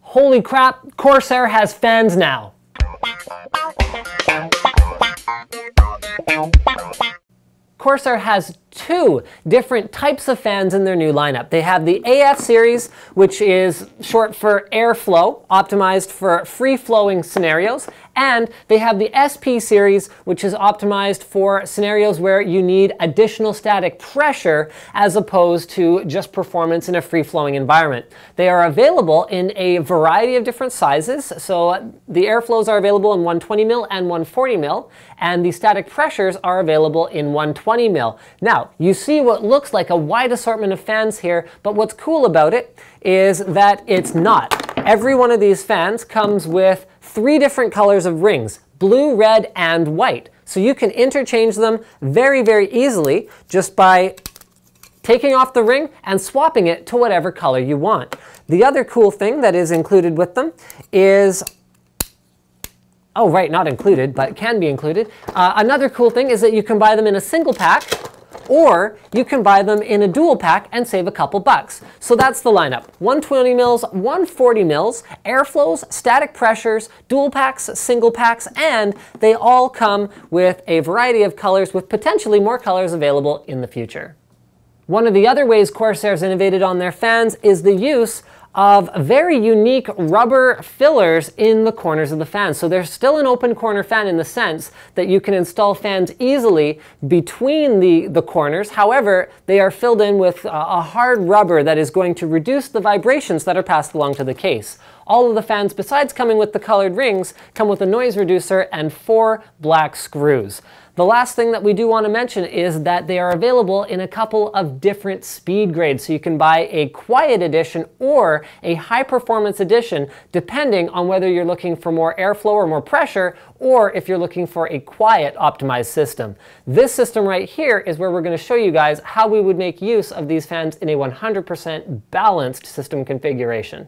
Holy crap, Corsair has fans now. Corsair has two different types of fans in their new lineup. They have the AF series, which is short for airflow, optimized for free-flowing scenarios, and they have the SP series, which is optimized for scenarios where you need additional static pressure as opposed to just performance in a free-flowing environment. They are available in a variety of different sizes, so the airflows are available in 120 mil and 140 mil, and the static pressures are available in 120 mil. Now, you see what looks like a wide assortment of fans here, but what's cool about it is that it's not. Every one of these fans comes with 3 different colors of rings, blue, red, and white. So you can interchange them very, very easily just by taking off the ring and swapping it to whatever color you want. The other cool thing that is included with them is, oh right, not included, but can be included. Another cool thing is that you can buy them in a single pack, or you can buy them in a dual pack and save a couple bucks. So that's the lineup. 120 mils, 140 mils, airflows, static pressures, dual packs, single packs, and they all come with a variety of colors with potentially more colors available in the future. One of the other ways Corsair's innovated on their fans is the use of very unique rubber fillers in the corners of the fan. So they're still an open corner fan in the sense that you can install fans easily between the corners. However, they are filled in with a hard rubber that is going to reduce the vibrations that are passed along to the case. All of the fans, besides coming with the colored rings, come with a noise reducer and 4 black screws. The last thing that we do want to mention is that they are available in a couple of different speed grades. So you can buy a quiet edition or a high performance edition, depending on whether you're looking for more airflow or more pressure, or if you're looking for a quiet optimized system. This system right here is where we're going to show you guys how we would make use of these fans in a 100% balanced system configuration.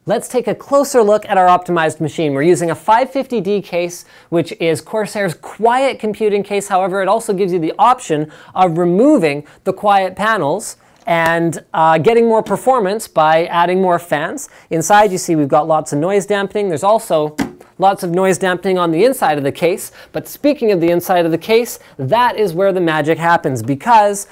Let's take a closer look at our optimized machine. We're using a 550D case, which is Corsair's quiet computing case. However, it also gives you the option of removing the quiet panels and getting more performance by adding more fans. Inside, you see we've got lots of noise dampening. There's also lots of noise dampening on the inside of the case. But speaking of the inside of the case, that is where the magic happens, because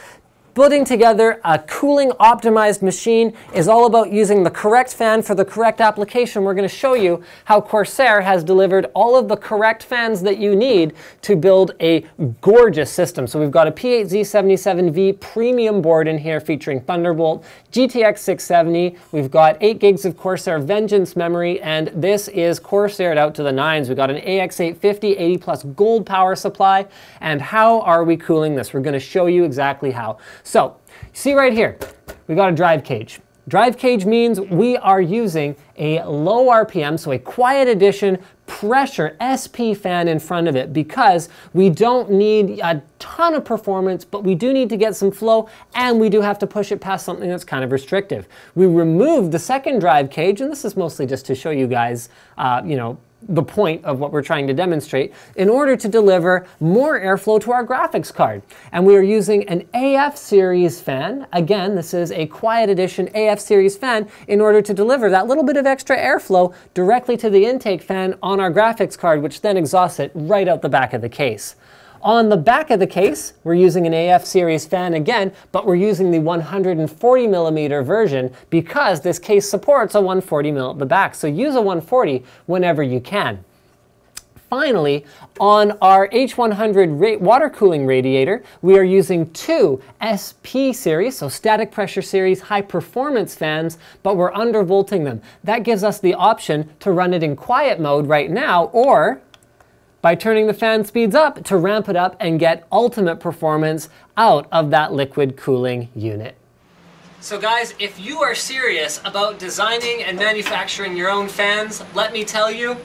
putting together a cooling optimized machine is all about using the correct fan for the correct application. We're going to show you how Corsair has delivered all of the correct fans that you need to build a gorgeous system. So we've got a P8Z77V premium board in here featuring Thunderbolt, GTX 670. We've got 8 gigs of Corsair Vengeance memory, and this is Corsaired out to the nines. We've got an AX850 80 plus gold power supply. And how are we cooling this? We're going to show you exactly how. So, see right here, we got a drive cage. Drive cage means we are using a low RPM, so a quiet edition pressure SP fan in front of it, because we don't need a ton of performance, but we do need to get some flow, and we do have to push it past something that's kind of restrictive. We removed the second drive cage, and this is mostly just to show you guys, the point of what we're trying to demonstrate, in order to deliver more airflow to our graphics card. And we are using an AF series fan. Again, this is a quiet edition AF series fan in order to deliver that little bit of extra airflow directly to the intake fan on our graphics card, which then exhausts it right out the back of the case. On the back of the case, we're using an AF series fan again, but we're using the 140 millimeter version because this case supports a 140 mil at the back. So use a 140 whenever you can. Finally, on our H100 water cooling radiator, we are using 2 SP series, so static pressure series high performance fans, but we're undervolting them. That gives us the option to run it in quiet mode right now, or by turning the fan speeds up to ramp it up and get ultimate performance out of that liquid cooling unit. So guys, if you are serious about designing and manufacturing your own fans, let me tell you,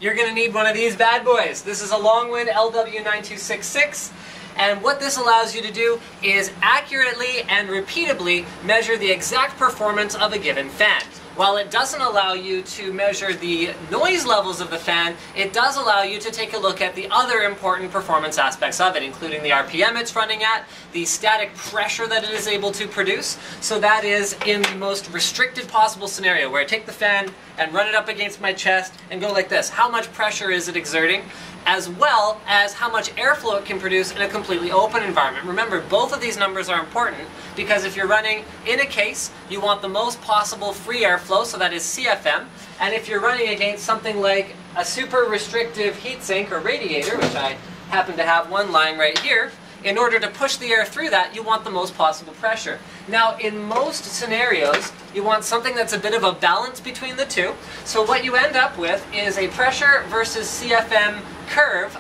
you're going to need one of these bad boys. This is a Longwind LW9266, and what this allows you to do is accurately and repeatably measure the exact performance of a given fan. while it doesn't allow you to measure the noise levels of the fan, it does allow you to take a look at the other important performance aspects of it, including the RPM it's running at, the static pressure that it is able to produce. So that is in the most restricted possible scenario, where I take the fan and run it up against my chest and go like this. How much pressure is it exerting? As well as how much airflow it can produce in a completely open environment. Remember, both of these numbers are important because if you're running in a case, you want the most possible free airflow, so that is CFM. And if you're running against something like a super restrictive heatsink or radiator, which I happen to have one lying right here, in order to push the air through that, you want the most possible pressure. Now, in most scenarios, you want something that's a bit of a balance between the two. So what you end up with is a pressure versus CFM curve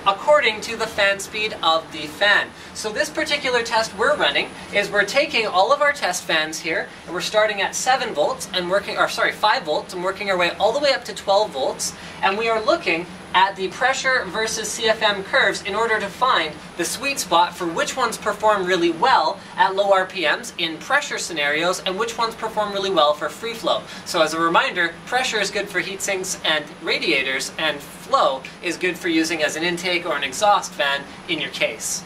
according to the fan speed of the fan. So this particular test we're running is we're taking all of our test fans here, and we're starting at 7 volts and working, or sorry, 5 volts, and working our way all the way up to 12 volts, and we are looking at the pressure versus CFM curves in order to find the sweet spot for which ones perform really well at low RPMs in pressure scenarios and which ones perform really well for free flow. So as a reminder, pressure is good for heat sinks and radiators, and flow is good for using as an intake or an exhaust fan in your case.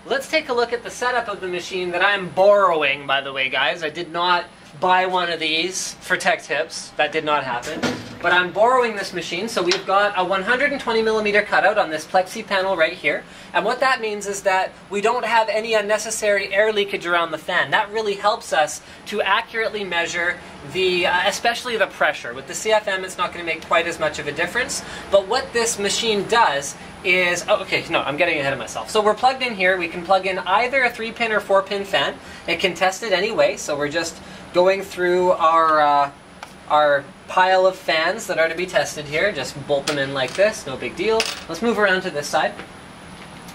Let's take a look at the setup of the machine that I'm borrowing, by the way, guys. I did not buy one of these for Tech Tips. That did not happen. But I'm borrowing this machine, so we've got a 120mm cutout on this plexi panel right here. And what that means is that we don't have any unnecessary air leakage around the fan. That really helps us to accurately measure the, especially the pressure. With the CFM, it's not going to make quite as much of a difference. But what this machine does is, oh, okay, no, I'm getting ahead of myself. So we're plugged in here. We can plug in either a 3-pin or 4-pin fan. It can test it anyway, so we're just going through our pile of fans that are to be tested here. Just bolt them in like this, no big deal. Let's move around to this side.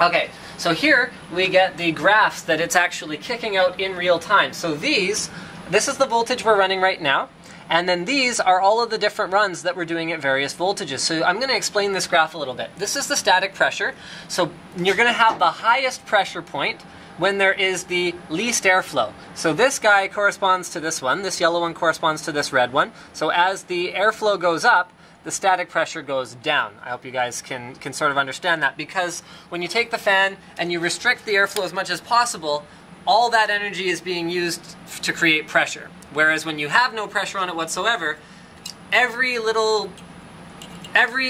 Okay, so here we get the graphs that it's actually kicking out in real time. So this is the voltage we're running right now. And then these are all of the different runs that we're doing at various voltages. So I'm going to explain this graph a little bit. This is the static pressure. So you're going to have the highest pressure point when there is the least airflow. So this guy corresponds to this one. This yellow one corresponds to this red one. So as the airflow goes up, the static pressure goes down. I hope you guys can sort of understand that, because when you take the fan and you restrict the airflow as much as possible, all that energy is being used to create pressure. Whereas when you have no pressure on it whatsoever, every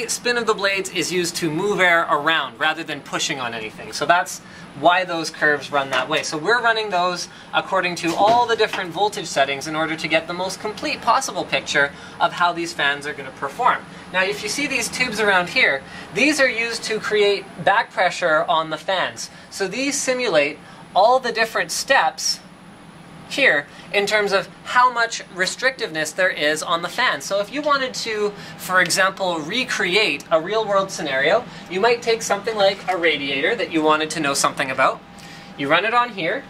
spin of the blades is used to move air around rather than pushing on anything. So that's why those curves run that way. So we're running those according to all the different voltage settings in order to get the most complete possible picture of how these fans are going to perform. Now, if you see these tubes around here, these are used to create back pressure on the fans. So these simulate all the different steps here in terms of how much restrictiveness there is on the fan. So if you wanted to, for example, recreate a real-world scenario, you might take something like a radiator that you wanted to know something about. You run it on here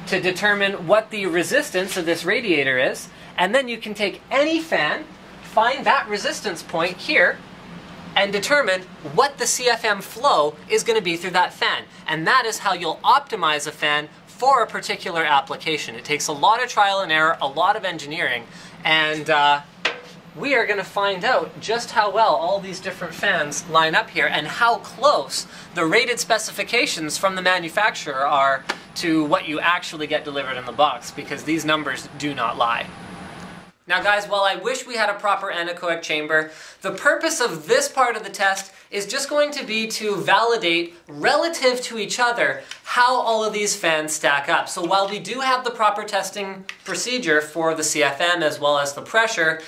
to determine what the resistance of this radiator is, and then you can take any fan, find that resistance point here, and determine what the CFM flow is going to be through that fan. And that is how you'll optimize a fan for a particular application. It takes a lot of trial and error, a lot of engineering, and we are going to find out just how well all these different fans line up here and how close the rated specifications from the manufacturer are to what you actually get delivered in the box, because these numbers do not lie. Now guys, while I wish we had a proper anechoic chamber, the purpose of this part of the test is just going to be to validate, relative to each other, how all of these fans stack up. So while we do have the proper testing procedure for the CFM as well as the pressure,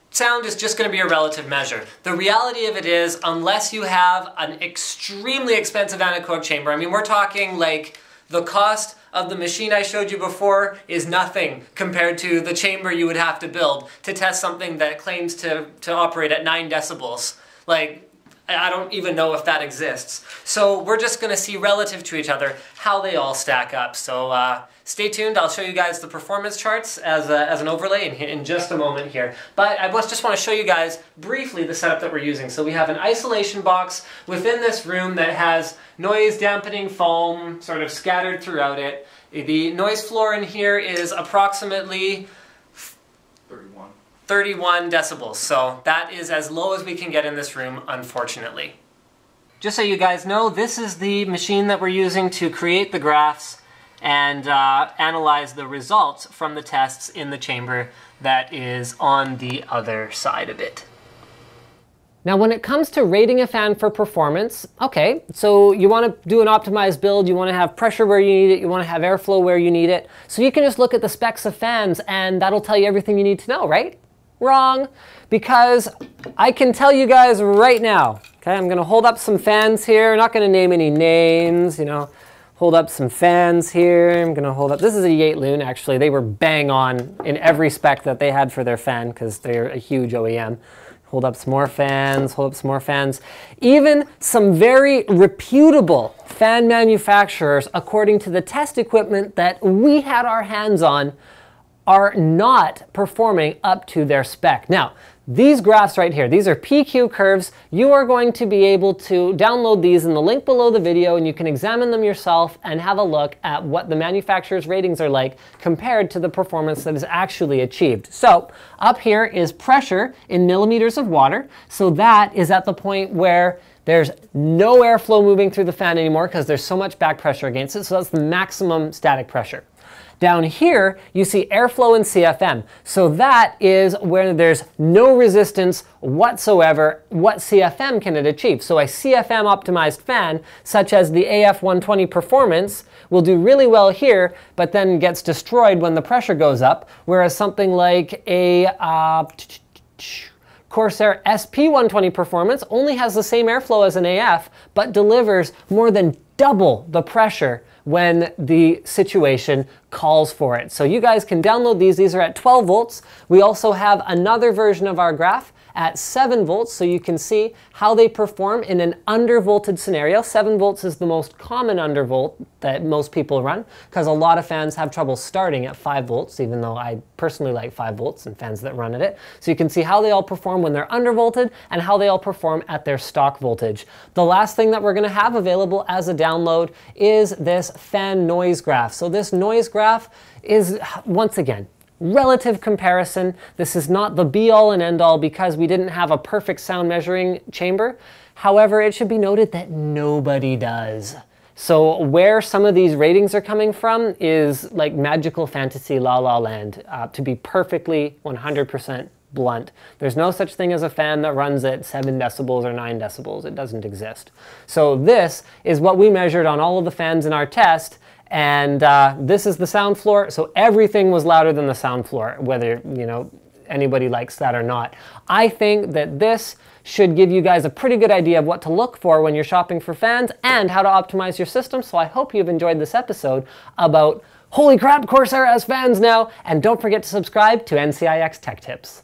sound is just going to be a relative measure. The reality of it is, unless you have an extremely expensive anechoic chamber, I mean, we're talking like the cost of the machine I showed you before is nothing compared to the chamber you would have to build to test something that claims to operate at 9 decibels. Like, I don't even know if that exists. So we're just going to see relative to each other how they all stack up. So stay tuned. I'll show you guys the performance charts as an overlay in just a moment here. But I just want to show you guys briefly the setup that we're using. So we have an isolation box within this room that has noise dampening foam sort of scattered throughout it. The noise floor in here is approximately 31 decibels. So that is as low as we can get in this room, unfortunately. Just so you guys know, this is the machine that we're using to create the graphs and analyze the results from the tests in the chamber that is on the other side of it. Now, when it comes to rating a fan for performance, okay, so you want to do an optimized build, you want to have pressure where you need it, you want to have airflow where you need it, so you can just look at the specs of fans and that'll tell you everything you need to know, right? Wrong, because I can tell you guys right now, okay, I'm going to hold up some fans here, I'm not going to name any names, you know, hold up some fans here, I'm going to hold up, this is a Yatloon actually, they were bang on in every spec that they had for their fan because they're a huge OEM. Hold up some more fans, hold up some more fans. Even some very reputable fan manufacturers, according to the test equipment that we had our hands on, are not performing up to their spec. Now, these graphs right here, these are PQ curves. You are going to be able to download these in the link below the video and you can examine them yourself and have a look at what the manufacturer's ratings are like compared to the performance that is actually achieved. So up here is pressure in millimeters of water. So that is at the point where there's no airflow moving through the fan anymore because there's so much back pressure against it. So that's the maximum static pressure. Down here, you see airflow in CFM. So that is where there's no resistance whatsoever. What CFM can it achieve? So a CFM optimized fan, such as the AF120 Performance, will do really well here, but then gets destroyed when the pressure goes up, whereas something like a Corsair SP120 Performance only has the same airflow as an AF, but delivers more than double the pressure when the situation calls for it. So you guys can download these. These are at 12 volts. We also have another version of our graph at 7 volts, so you can see how they perform in an undervolted scenario. 7 volts is the most common undervolt that most people run, because a lot of fans have trouble starting at 5 volts, even though I personally like 5 volts and fans that run at it. So you can see how they all perform when they're undervolted and how they all perform at their stock voltage. The last thing that we're gonna have available as a download is this fan noise graph. So this noise graph is, once again, relative comparison. This is not the be-all and end-all because we didn't have a perfect sound measuring chamber. However, it should be noted that nobody does. So where some of these ratings are coming from is like magical fantasy la la land, to be perfectly 100% blunt. There's no such thing as a fan that runs at 7 decibels or 9 decibels. It doesn't exist. So this is what we measured on all of the fans in our test. And this is the sound floor, so everything was louder than the sound floor, whether anybody likes that or not. I think that this should give you guys a pretty good idea of what to look for when you're shopping for fans and how to optimize your system. So I hope you've enjoyed this episode about, holy crap, Corsair has fans now, and don't forget to subscribe to NCIX Tech Tips.